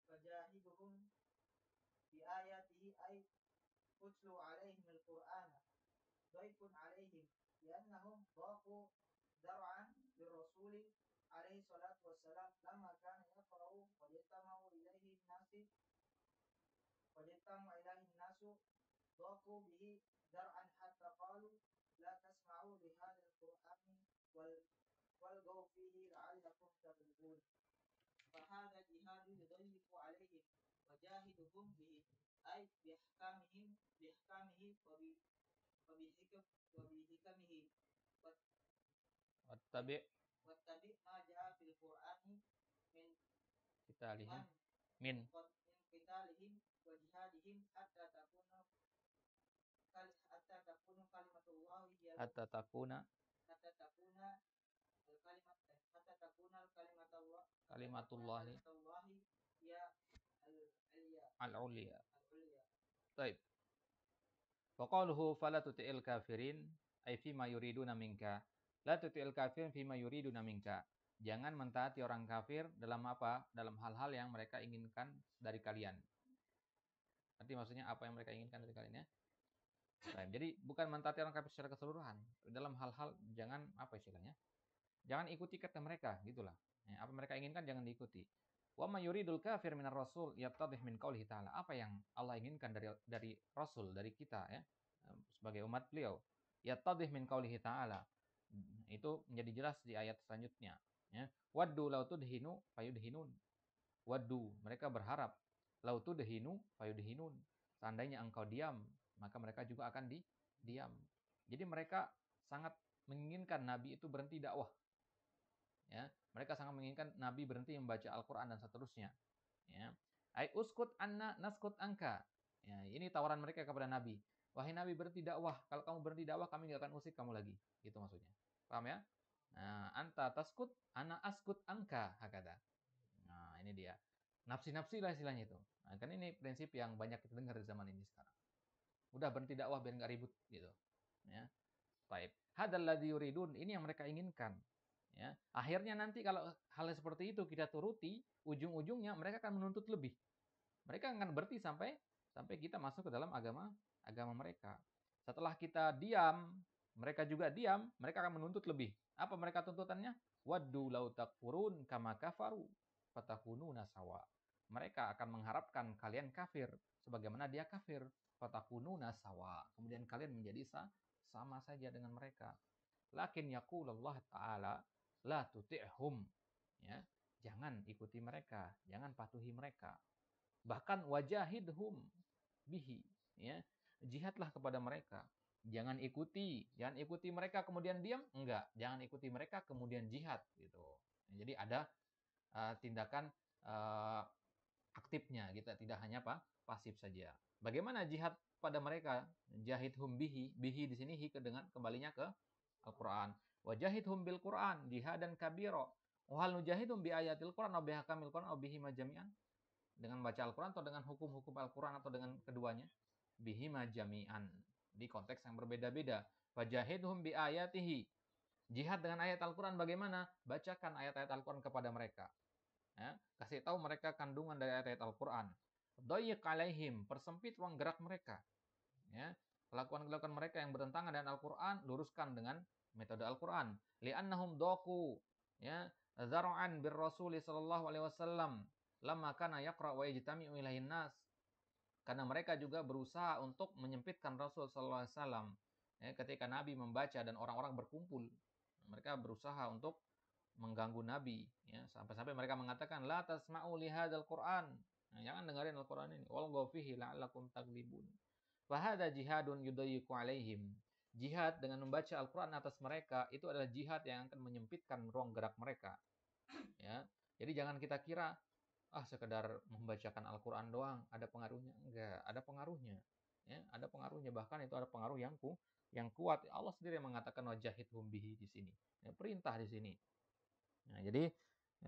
فجاهدهم بآياته أي اتلوا عليهم القرآن ضيق عليهم لأنهم ضاقوا ذرعا بالرسول عليه الصلاة والسلام لما كان يقرأ ويجتمع إليه الناس ضاقوا به ذرعا حتى قالوا لا تسمعوا لهذا القرآن والغوا فيه لعلكم تغلبون فهذا جهاد يضيق عليهم وجاهدهم به أي بأحكامه وبحكمه Wattabi' واتبع ما جاء في القرآن من qitalihim من min قتالهم وجهادهم حتى تكون كلمة الله هي hatta takuna حتى تكون الكلمة حتى تكون كلمة الله kalimatullahi كلمة الله هي العليا al-ulya. العليا. Baik. Wa qaluhu fala tuti'il kafirin ay fima yuriduna minka. La tuti'il kafirin fima yuriduna minka. Jangan mentaati orang kafir dalam apa? Dalam hal-hal yang mereka inginkan dari kalian. Nanti maksudnya apa yang mereka inginkan dari kalian ya? Baik. Jadi bukan mentaati orang kafir secara keseluruhan. Dalam hal-hal jangan apa istilahnya? Jangan ikuti kata mereka, gitulah. Ya, apa mereka inginkan jangan diikuti. Wa may yuridul kafir minar rasul yattadih min qaulihi ta'ala. Apa yang Allah inginkan dari rasul, dari kita ya, sebagai umat beliau. Yattadih min qaulihi ta'ala. Itu menjadi jelas di ayat selanjutnya, ya. Waddu law tudhinu fayudhinun. Waddu, mereka berharap law tudhinu fayudhinun. Seandainya engkau diam, maka mereka juga akan diam. Jadi mereka sangat menginginkan Nabi itu berhenti dakwah. Ya, mereka sangat menginginkan Nabi berhenti membaca Al-Qur'an dan seterusnya. Ya. Ai uskut anna naskut angka. Ya, ini tawaran mereka kepada Nabi. Wahai Nabi, berhenti dakwah. Kalau kamu berhenti dakwah, kami nggak akan usik kamu lagi. Gitu maksudnya. Paham ya? Nah, anta taskut, ana askut angka, hakada. Nah, ini dia. Nafsi-nafsi lah istilahnya itu. Nah, kan ini prinsip yang banyak kita dengar di zaman ini sekarang. Udah berhenti dakwah biar nggak ribut gitu. Ya. Baik. Hadzal ladzi yuridun, ini yang mereka inginkan. Ya. Akhirnya nanti kalau hal seperti itu kita turuti, ujung-ujungnya mereka akan menuntut lebih. Mereka akan berhenti sampai kita masuk ke dalam agama mereka. Setelah kita diam, mereka juga diam, mereka akan menuntut lebih. Apa mereka tuntutannya? Waddu law takfurun kama kafaru fatakununa sawa. Mereka akan mengharapkan kalian kafir sebagaimana dia kafir. Fatakununa sawa. Kemudian kalian menjadi sama saja dengan mereka. Lakin yaqulullah ta'ala la tuti'hum. Ya, jangan ikuti mereka, jangan patuhi mereka. Bahkan wajahidhum bihi, ya. Jihadlah kepada mereka. Jangan ikuti mereka kemudian diam, enggak. Jangan ikuti mereka kemudian jihad gitu. Jadi ada tindakan aktifnya, kita tidak hanya pasif saja. Bagaimana jihad pada mereka? Jahidhum bihi, bihi di sini dengan kembalinya ke Al-Qur'an. Wajahidhum bil Qur'an, jihadan kabira. Wa hal nujahidhum bi ayatil Qur'an aw bi ahkamil Qur'an aw bihi majami'an? Dengan baca Al-Qur'an atau dengan hukum-hukum Al-Qur'an atau dengan keduanya? Bihi majami'an. Di konteks yang berbeda-beda. Wajahidhum bi ayatihi. Jihad dengan ayat Al-Qur'an bagaimana? Bacakan ayat-ayat Al-Qur'an kepada mereka. Ya, kasih tahu mereka kandungan dari ayat-ayat Al-Qur'an. Dhayiq alaihim, persempit ruang gerak mereka. Ya, kelakuan-kelakuan mereka yang bertentangan dengan Al-Qur'an luruskan dengan metode Al-Qur'an. Li'annahum daqu, ya, zar'an bir Rasul sallallahu alaihi wasallam lamma kana yaqra wa yajtami'u ilaihin nas. Karena mereka juga berusaha untuk menyempitkan Rasul sallallahu alaihi wasallam. Ya, ketika Nabi membaca dan orang-orang berkumpul, mereka berusaha untuk mengganggu Nabi, ya, sampai-sampai mereka mengatakan la tasma'u li hadzal Qur'an. Nah, jangan dengerin Al-Qur'an ini. Walghaw fihi la'allakum taglibun. Fa hadza jihadun yudayyiqu alaihim. Jihad dengan membaca Al-Qur'an atas mereka itu adalah jihad yang akan menyempitkan ruang gerak mereka. Ya. Jadi jangan kita kira sekedar membacakan Al-Qur'an doang ada pengaruhnya. Enggak, ada pengaruhnya. Ya, ada pengaruhnya, bahkan itu ada pengaruh yang kuat. Allah sendiri yang mengatakan wajahidhum bihi di sini. Ya, perintah di sini. Nah, jadi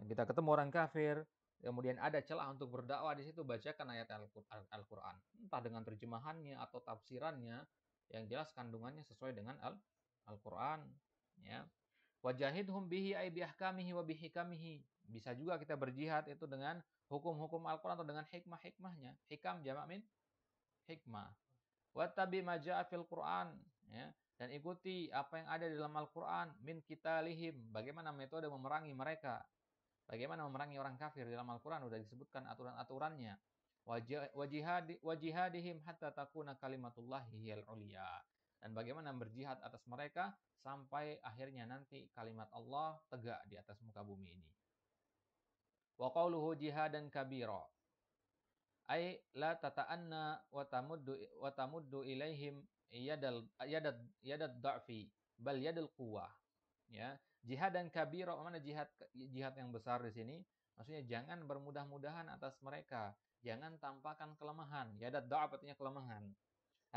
kita ketemu orang kafir, kemudian ada celah untuk berdakwah di situ, bacakan ayat Al-Qur'an. Entah dengan terjemahannya atau tafsirannya, yang jelas kandungannya sesuai dengan Al-Qur'an, ya. Wajahidhum bihi ay biahkamihi wa bihikamihi. Bisa juga kita berjihad itu dengan hukum-hukum Al-Qur'an atau dengan hikmah-hikmahnya. Hikam jamak min hikmah. Wattabi ma jaa fil Qur'an, ya. Dan ikuti apa yang ada di dalam Al-Qur'an min qitalihim, bagaimana metode memerangi mereka. Bagaimana memerangi orang kafir di dalam Al-Qur'an sudah disebutkan aturan-aturannya. wajihadihim hatta takuna kalimatullahi hiyal ulia. Dan bagaimana berjihad atas mereka sampai akhirnya nanti kalimat Allah tegak di atas muka bumi ini. Wa qawluhu jihadan kabira. Ay la tata'anna wa tamuddu ilaihim yadad da'fi bal yadul quwwah. Ya, jihadan kabira, mana jihad yang besar di sini? Maksudnya jangan bermudah-mudahan atas mereka. Jangan tampakkan kelemahan. Yadad da'f artinya kelemahan.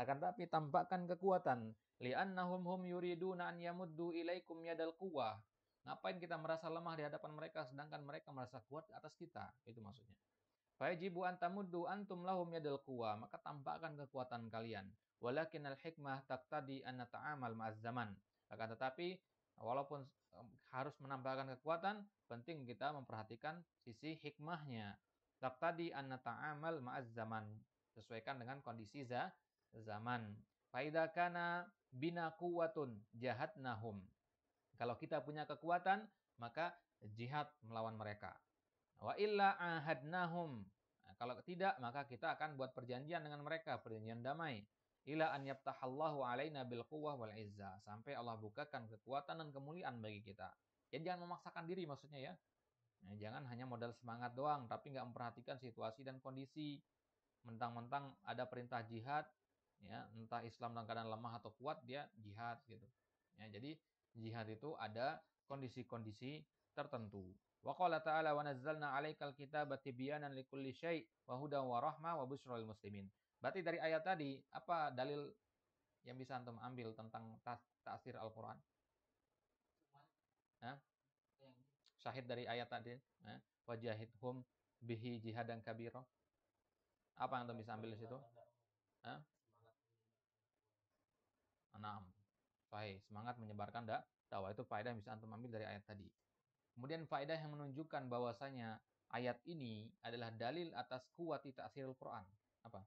Akan tapi tampakkan kekuatan. Li'annahum hum yuriduna an yamuddu ilaikum yadal quwwah. Ngapain kita merasa lemah di hadapan mereka sedangkan mereka merasa kuat di atas kita? Itu maksudnya. Fayajibu an tamuddu antum lahum yadal quwwah, maka tampakkan kekuatan kalian. Walakinal hikmah taqtadi an nata'amal ma'az zaman. Akan tetapi walaupun harus menampakkan kekuatan, penting kita memperhatikan sisi hikmahnya. Taqtadi an nata'amal ma'az zaman. Sesuaikan dengan kondisi zaman. Faida kana bina quwwatun jahadnahum. Kalau kita punya kekuatan, maka jihad melawan mereka. Wa illa ahadnahum. Nah, kalau tidak, maka kita akan buat perjanjian dengan mereka, perjanjian damai. Ila an yaftahallahu alaina bil quwwah wal izzah. Sampai Allah bukakan kekuatan dan kemuliaan bagi kita. Jadi jangan memaksakan diri maksudnya ya. Nah, jangan hanya modal semangat doang, tapi nggak memperhatikan situasi dan kondisi. Mentang-mentang ada perintah jihad, ya, entah Islam dalam keadaan lemah atau kuat, dia jihad gitu. Ya, jadi jihad itu ada kondisi-kondisi tertentu. Wa qala ta'ala wa nazzalna 'alaikal kitaba tibyanan likulli syai' wa hudan wa rahmah wa busyra lil muslimin. Berarti dari ayat tadi apa dalil yang bisa antum ambil tentang tafsir Al-Qur'an? Hah? Syahid dari ayat tadi, wajahidhum bihi jihadan kabira. Apa yang antum bisa ambil di situ? Hah? 6. Baik, semangat menyebarkan dakwah, itu faedah yang bisa antum ambil dari ayat tadi. Kemudian faedah yang menunjukkan bahwasanya ayat ini adalah dalil atas kuwati ta'sirul Quran. Apa?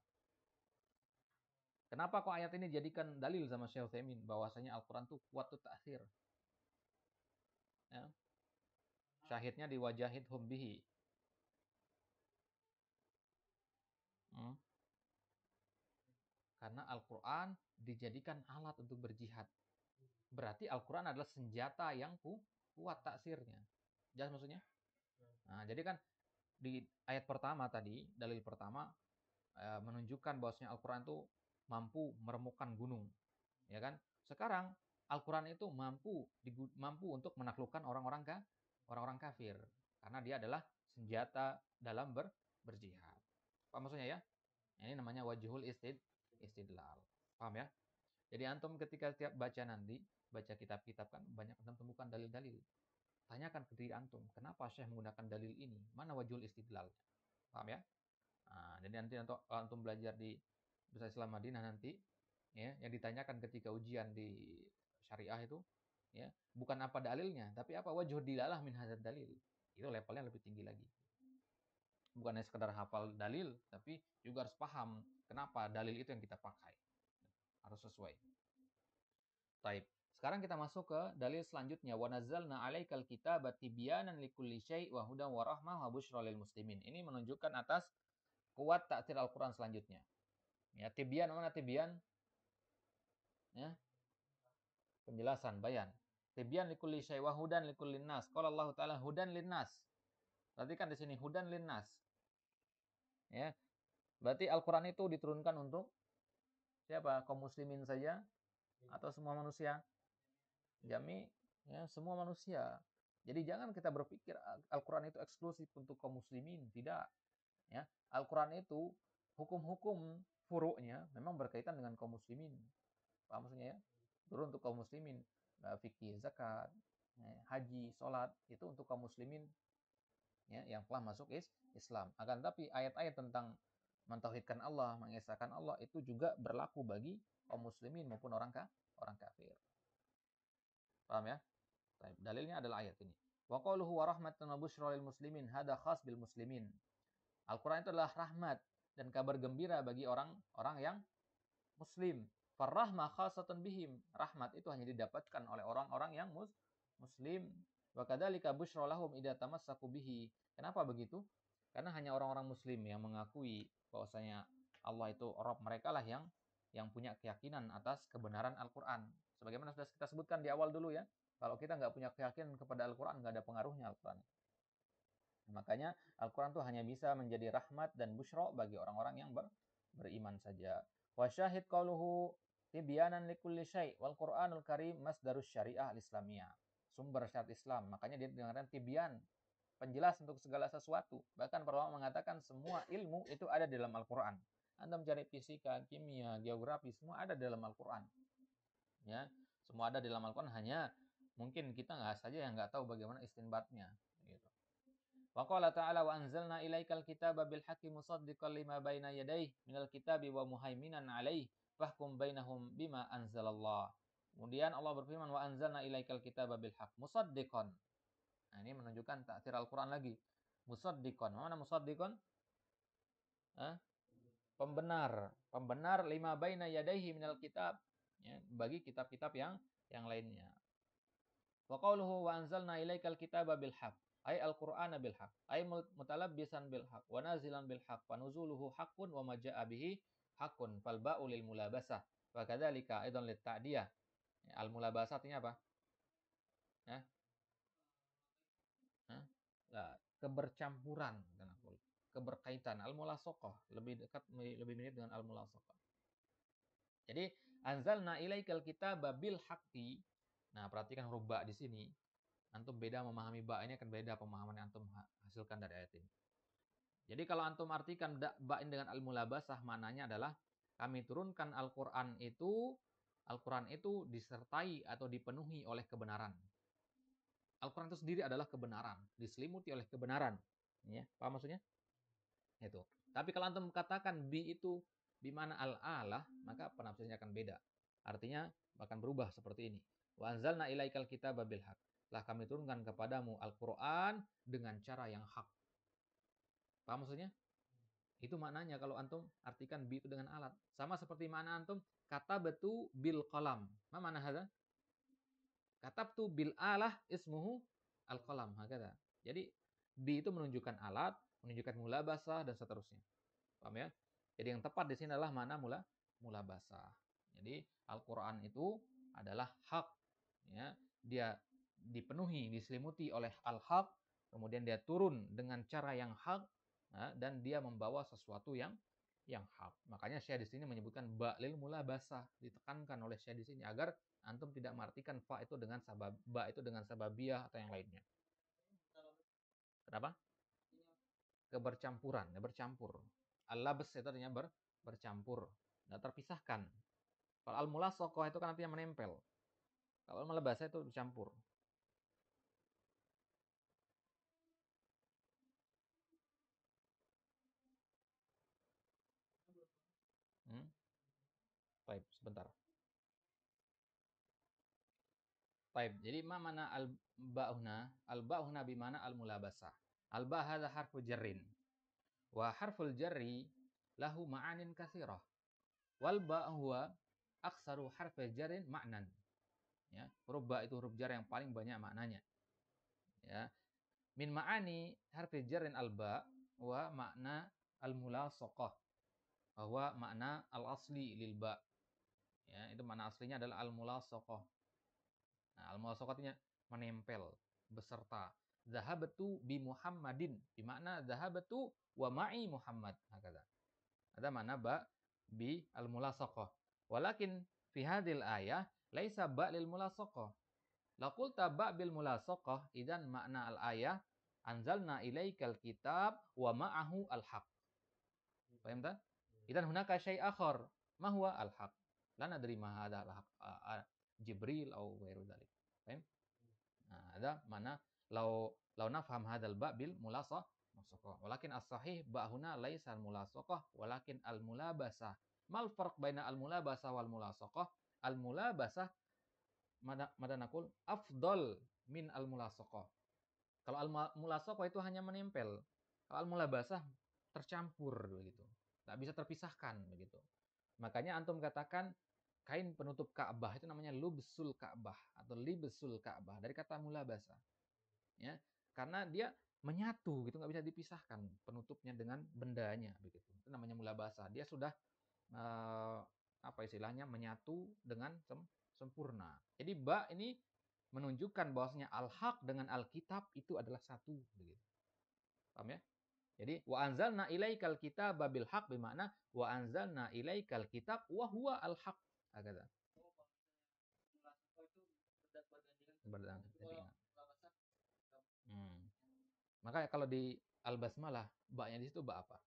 Kenapa kok ayat ini dijadikan dalil sama Syekh Utsaimin bahwasanya Al-Quran itu kuat ta'sir? Ya. Syahidnya di wajahidhum bihi. Karena Al-Quran dijadikan alat untuk berjihad. Berarti Al-Quran adalah senjata yang kuat taksirnya. Jelas maksudnya? Nah, jadi kan di ayat pertama tadi, dalil pertama menunjukkan bahwasanya Al-Quran itu mampu meremukkan gunung. Ya kan? Sekarang Al-Quran itu mampu untuk menaklukkan orang-orang kafir. Karena dia adalah senjata dalam berjihad. Apa maksudnya ya? Ini namanya wajhul istidlal. Paham ya? Jadi antum ketika setiap baca nanti, baca kitab-kitab kan banyak antum temukan dalil-dalil. Tanyakan ke diri antum, kenapa Syekh menggunakan dalil ini? Mana wajhul istidlal? Paham ya? Nah, jadi nanti antum belajar di Besar Islam Madinah nanti, ya, yang ditanyakan ketika ujian di syariah itu, ya, bukan apa dalilnya, tapi apa wajhul dilalah min hadzal dalil. Itu levelnya lebih tinggi lagi. Bukan hanya sekedar hafal dalil, tapi juga harus paham kenapa dalil itu yang kita pakai. Harus sesuai. Taib. Sekarang kita masuk ke dalil selanjutnya. Wa nazzalna 'alaikal kitaba tibyanan likulli syai' wa hudan wa rahmah wa busyra lil muslimin. Ini menunjukkan atas kuat ta'sir Al-Qur'an selanjutnya. Ya, tibyan mana tibyan? Ya. Penjelasan, bayan. Tibyan likulli syai' wa hudan likulli nas. Qala Allah Ta'ala hudan linnas. Berarti kan di sini hudan linnas. Ya. Berarti Al-Qur'an itu diturunkan untuk siapa? Kaum muslimin saja atau semua manusia? Jami, ya, semua manusia. Jadi jangan kita berpikir Al-Quran itu eksklusif untuk kaum muslimin. Tidak. Ya. Al-Quran itu hukum-hukum furu'nya memang berkaitan dengan kaum muslimin. Paham maksudnya ya? Turun untuk kaum muslimin. Fikih, zakat, haji, sholat. Itu untuk kaum muslimin, ya, yang telah masuk Islam. Akan tapi ayat-ayat tentang mentauhidkan Allah, mengesahkan Allah, itu juga berlaku bagi kaum muslimin maupun orang kafir. Paham ya? Dalilnya adalah ayat ini. Wa qauluhu wa rahmatan wa busyra lil muslimin, hada khas bil muslimin. Al-Qur'an itu adalah rahmat dan kabar gembira bagi orang-orang yang muslim. Farrahmah khasatun bihim. Rahmat itu hanya didapatkan oleh orang-orang yang muslim. Wa kadzalika busyra lahum idza tamassaku bihi. Kenapa begitu? Karena hanya orang-orang muslim yang mengakui bahwasanya Allah itu Rabb mereka lah yang punya keyakinan atas kebenaran Al-Quran. Sebagaimana sudah kita sebutkan di awal dulu ya, kalau kita nggak punya keyakinan kepada Al-Quran, nggak ada pengaruhnya Al-Quran. Makanya Al-Quran itu hanya bisa menjadi rahmat dan busyra bagi orang-orang yang beriman saja. Wa syahid qauluhu tibyanan likulli syai' wal Qur'anul Karim masdarus syariah al-islamiyah. Sumber syariat Islam. Makanya dia dengan tibyan, penjelas untuk segala sesuatu. Bahkan para ulama mengatakan semua ilmu itu ada di dalam Al-Quran. Anda mencari fisika, kimia, geografi, semua ada di dalam Al-Quran. Ya, semua ada di dalam Al-Quran, hanya mungkin kita nggak saja yang nggak tahu bagaimana istinbatnya. Gitu. Wa qala ta'ala wa anzalna ilaikal kitaba bil haqqi musaddiqan lima baina yadayhi minal kitabi wa muhaiminan 'alaihi fahkum bainahum bima anzalallah. Kemudian Allah berfirman wa anzalna ilaikal kitaba bil haqq musaddiqan. Nah, ini menunjukkan takdir Al-Qur'an lagi. Musaddiqan. Mana musaddiqan? Pembenar lima baina yadayhi minal kitab. Ya, bagi kitab-kitab yang lainnya. Wa qawluhu wa anzalna ilaikal kitaba bil haqq. Ay al-Qur'ana bil haqq. Ay mutalabbisan bil haqq wa nazilan bil haqq. Wa nuzuluhu haqqun wa ma ja'a bihi haqqun. Fal ba'u lil mulabasah. Wa kadzalika aidan lit ta'diyah. Al mulabasah artinya apa? Ya. Nah, kebercampuran dan keberkaitan. Al mulasaqah lebih dekat, lebih mirip dengan al mulasaqah. Jadi anzalna ilaikal kitaba bil haqqi. Nah, perhatikan huruf ba di sini. Antum beda memahami ba ini akan beda pemahaman yang antum hasilkan dari ayat ini. Jadi kalau antum artikan ba ini dengan al-mulabasah, maknanya adalah kami turunkan Al-Qur'an itu disertai atau dipenuhi oleh kebenaran. Al-Qur'an itu sendiri adalah kebenaran, diselimuti oleh kebenaran. Ya, paham maksudnya? Itu. Tapi kalau antum katakan bi itu bimana al-alah, maka penafsirannya akan beda. Artinya akan berubah seperti ini. Wa anzalna ilaikal kitaba bil haqq. Telah kami turunkan kepadamu Al-Quran dengan cara yang hak. Paham maksudnya? Itu maknanya kalau antum artikan bi itu dengan alat. Sama seperti makna antum katabtu bil qalam. Ma mana hadza? Katabtu bil alah ismuhu al-qalam. Hakada. Jadi bi itu menunjukkan alat, menunjukkan mulabasah dan seterusnya. Paham ya? Jadi yang tepat di sini adalah mana mulabasah. Jadi Al-Quran itu adalah hak. Ya, dia dipenuhi, diselimuti oleh al-haq, kemudian dia turun dengan cara yang hak, dan dia membawa sesuatu yang hak. Makanya Syekh di sini menyebutkan ba'lil mulabasah, ditekankan oleh Syekh di sini agar antum tidak mengartikan fa itu dengan sabab, ba itu dengan sababiyah atau yang lainnya. Kenapa? Kebercampuran, ya bercampur. Al-labs itu artinya bercampur, tidak terpisahkan. Kalau al-mulasaqah itu kan artinya menempel. Kalau al-mulabasah itu bercampur. Baik, sebentar. Baik, jadi mana al-ba'una? Al-ba'una bimana al-mulabasah. Al-ba' hadza harfu jarrin. Wa harful jarri lahu ma'anin katsirah. Wal ba' huwa aksaru harfi jarrin ma'nan. Ya, huruf ba itu huruf jar yang paling banyak maknanya. Ya. Min ma'ani harfi jarrin al-ba' wa makna al-mulasaqah. Bahwa makna al-asli lil ba'. Ya, itu makna aslinya adalah al-mulasaqah. Nah, al-mulasaqah artinya menempel, beserta. Zahabatu bi Muhammadin. Bimakna zahabatu wa ma'i Muhammad. Hakada. Ada mana ba bi al-mulasaqah. Walakin fi hadhil ayah laisa ba lil mulasaqah. La qulta ba bil mulasaqah idan makna al-ayah anzalna ilaikal kitab wa ma'ahu al-haq. Paham tak? Idan hunaka syai' akhar. Ma huwa al-haq? La nadri ma hadha al-haq. Jibril atau ghairu dzalik. Paham? Nah, ada mana lau nafham hadzal ba' bil mulasaqah. Walakin as-sahih ba' huna laisa al-mulasaqah walakin al-mulabasah. Mal farq baina al-mulabasah wal mulasaqah? Al-mulabasah mada naqul afdal min al-mulasaqah. Kalau al-mulasaqah itu hanya menempel. Kalau al-mulabasah tercampur begitu. Tak bisa terpisahkan begitu. Makanya antum katakan kain penutup Ka'bah itu namanya lubsul Ka'bah atau libsul Ka'bah dari kata mulabasa. Ya, karena dia menyatu gitu, nggak bisa dipisahkan penutupnya dengan bendanya begitu. Itu namanya mulabasa. Dia sudah apa istilahnya menyatu dengan sempurna. Jadi ba ini menunjukkan bahwasanya al-haq dengan alkitab itu adalah satu begitu. Paham ya? Jadi wa anzalna ilaikal kitaba bil haq bermakna wa anzalna ilaikal kitab wa huwa al-haq. Kata. Oh, kalau mulasabah itu bergandengan. Berdangan. Tapi Jadi kalau ingat. mulabasah Makanya kalau di al-basmalah ba-nya di situ ba apa?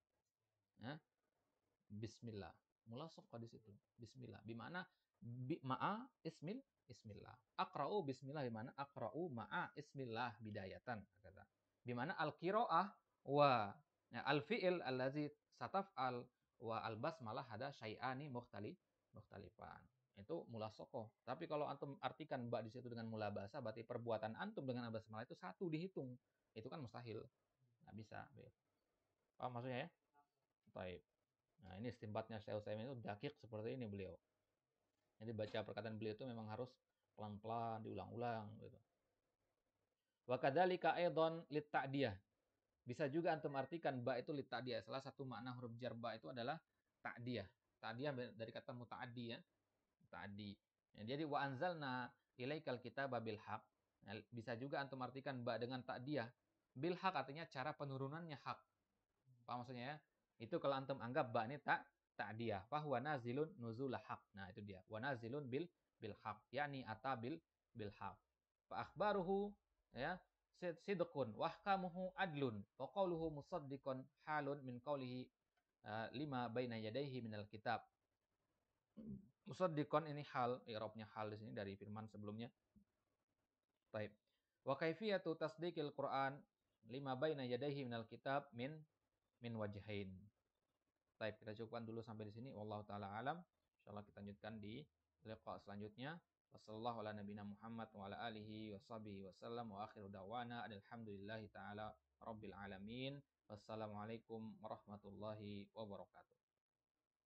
Hah? Bismillah. Mulasaqah di situ. Bismillah. Bimana ma'a ismillah. Aqra'u bismillah bimana aqra'u ma'a ismillah bidayatan kata. Bimana al-qiraah wa ya, al-fi'il allazi sataf'al wa al-basmalah ada syai'ani mukhtalifan. Itu mulasaqah. Tapi kalau antum artikan ba di situ dengan mulabasa berarti perbuatan antum dengan al-basmalah itu satu dihitung. Itu kan mustahil. Nggak bisa. Paham maksudnya ya? Baik. Nah, ini istinbatnya Syekh Utsaimin itu dakik seperti ini beliau. Jadi baca perkataan beliau itu memang harus pelan-pelan, diulang-ulang gitu. Wa kadzalika aidan lit ta'diyah. Bisa juga antum artikan ba itu lit ta'diyah. Salah satu makna huruf jar ba itu adalah ta'diyah. Ta'diyah dari kata muta'addi ya. Ta'addi. Ya, jadi wa anzalna ilaikal kitaba bil haq. Nah, bisa juga antum artikan ba dengan ta'diyah. Bil haq artinya cara penurunannya hak. Paham maksudnya ya? Itu kalau antum anggap ba ini ta'diyah. Fahuwa nazilun nuzulah haq. Nah, itu dia. Wa nazilun bil haq. Yani ata bil haq. Fa akhbaruhu ya sidqun wa ahkamuhu adlun. Wa qawluhu musaddiqun halun min qawlihi lima baina yadayhi minal kitab. Musaddiqun ini hal, i'rabnya hal di sini dari firman sebelumnya. Baik. Wa kaifiyatu tasdiqil Qur'an lima baina yadayhi minal kitab min wajhain. Baik, kita cukupkan dulu sampai di sini. Wallahu taala alam. Insyaallah kita lanjutkan di liqa selanjutnya. Wassallallahu ala nabiyina Muhammad wa ala alihi wasallam wa akhiru da'wana alhamdulillahi taala rabbil alamin. Wassalamualaikum warahmatullahi wabarakatuh.